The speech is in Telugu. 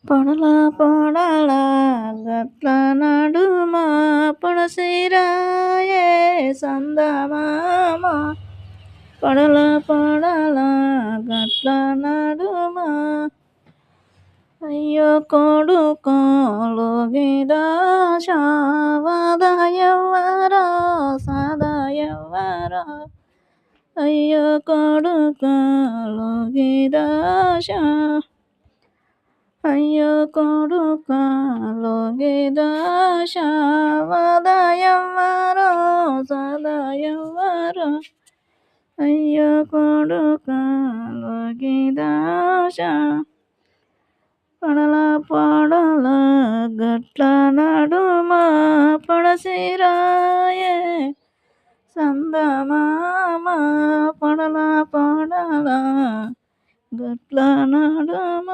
పొడల పొడల గట్ల నడుమ పొడసిరాయే సందమామ పొడల పొడల గట్ల నడుమ అయ్యో కొడుకోలు గిద శావదయవరా సదయవరా అయ్యో కొడుకోలు గిద అయ్యో కొడుకాలు గిద శావదయవరా సదయవరా అయ్యో కొడుకాలు గిద పొడల పొడల గట్ల నడుమ పొడసిరాయే సందమామ పొడల పొడల గట్ల నడుమ